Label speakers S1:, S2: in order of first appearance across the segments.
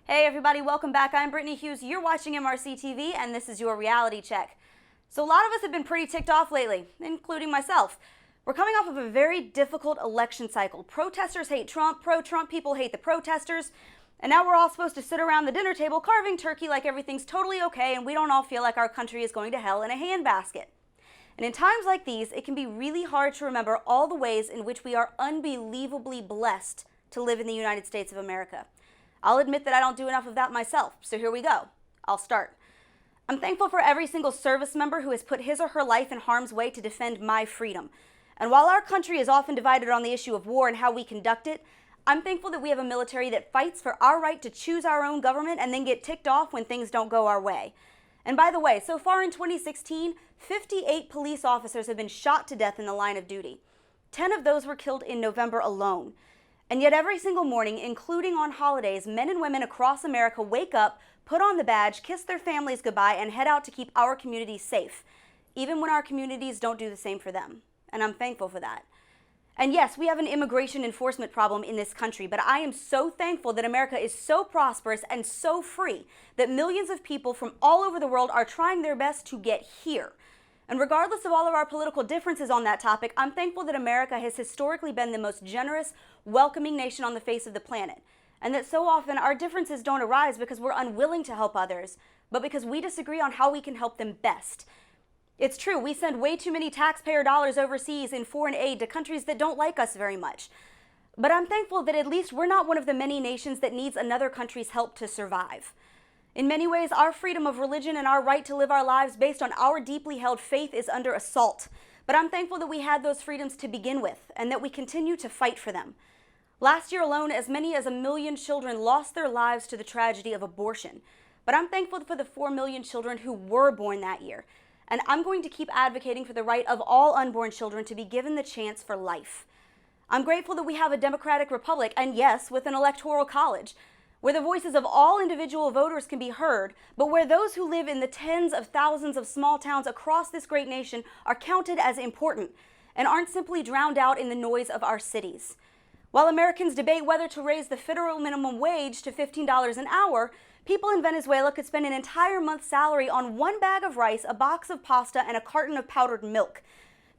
S1: Hey everybody, welcome back. I'm Brittany Hughes. You're watching MRCTV and this is your reality check. So a lot of us have been pretty ticked off lately, including myself. We're coming off of a very difficult election cycle. Protesters hate Trump, pro-Trump people hate the protesters, and now we're all supposed to sit around the dinner table carving turkey like everything's totally okay and we don't all feel like our country is going to hell in a handbasket. And in times like these, it can be really hard to remember all the ways in which we are unbelievably blessed to live in the United States of America. I'll admit that I don't do enough of that myself, so here we go. I'll start. I'm thankful for every single service member who has put his or her life in harm's way to defend my freedom. And while our country is often divided on the issue of war and how we conduct it, I'm thankful that we have a military that fights for our right to choose our own government and then get ticked off when things don't go our way. And by the way, so far in 2016, 58 police officers have been shot to death in the line of duty. 10 of those were killed in November alone. And yet every single morning, including on holidays, men and women across America wake up, put on the badge, kiss their families goodbye, and head out to keep our communities safe, even when our communities don't do the same for them. And I'm thankful for that. And yes, we have an immigration enforcement problem in this country, but I am so thankful that America is so prosperous and so free that millions of people from all over the world are trying their best to get here. And regardless of all of our political differences on that topic, I'm thankful that America has historically been the most generous, welcoming nation on the face of the planet. And that so often our differences don't arise because we're unwilling to help others, but because we disagree on how we can help them best. It's true, we send way too many taxpayer dollars overseas in foreign aid to countries that don't like us very much. But I'm thankful that at least we're not one of the many nations that needs another country's help to survive. In many ways, our freedom of religion and our right to live our lives based on our deeply held faith is under assault. But I'm thankful that we had those freedoms to begin with and that we continue to fight for them. Last year alone, as many as 1 million children lost their lives to the tragedy of abortion. But I'm thankful for the 4 million children who were born that year. And I'm going to keep advocating for the right of all unborn children to be given the chance for life. I'm grateful that we have a democratic republic, and yes, with an electoral college, where the voices of all individual voters can be heard, but where those who live in the tens of thousands of small towns across this great nation are counted as important and aren't simply drowned out in the noise of our cities. While Americans debate whether to raise the federal minimum wage to $15 an hour, people in Venezuela could spend an entire month's salary on one bag of rice, a box of pasta, and a carton of powdered milk.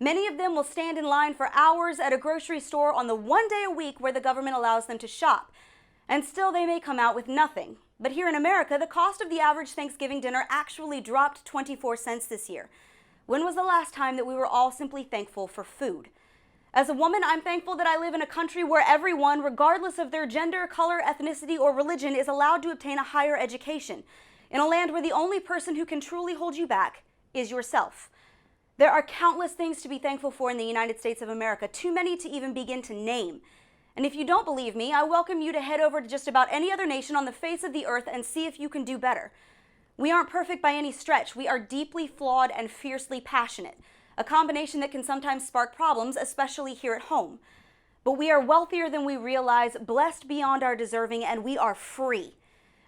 S1: Many of them will stand in line for hours at a grocery store on the one day a week where the government allows them to shop. And still they may come out with nothing. But here in America, the cost of the average Thanksgiving dinner actually dropped 24 cents this year. When was the last time that we were all simply thankful for food? As a woman, I'm thankful that I live in a country where everyone, regardless of their gender, color, ethnicity, or religion, is allowed to obtain a higher education, in a land where the only person who can truly hold you back is yourself. There are countless things to be thankful for in the United States of America, too many to even begin to name. And if you don't believe me, I welcome you to head over to just about any other nation on the face of the earth and see if you can do better. We aren't perfect by any stretch. We are deeply flawed and fiercely passionate, a combination that can sometimes spark problems, especially here at home. But we are wealthier than we realize, blessed beyond our deserving, and we are free.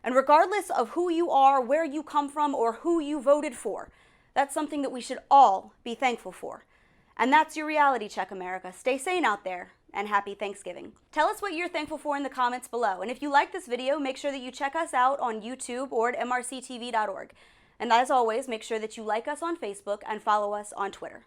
S1: And regardless of who you are, where you come from, or who you voted for, that's something that we should all be thankful for. And that's your reality check, America. Stay sane out there. And happy Thanksgiving. Tell us what you're thankful for in the comments below. And if you like this video, make sure that you check us out on YouTube or at mrctv.org. And as always, make sure that you like us on Facebook and follow us on Twitter.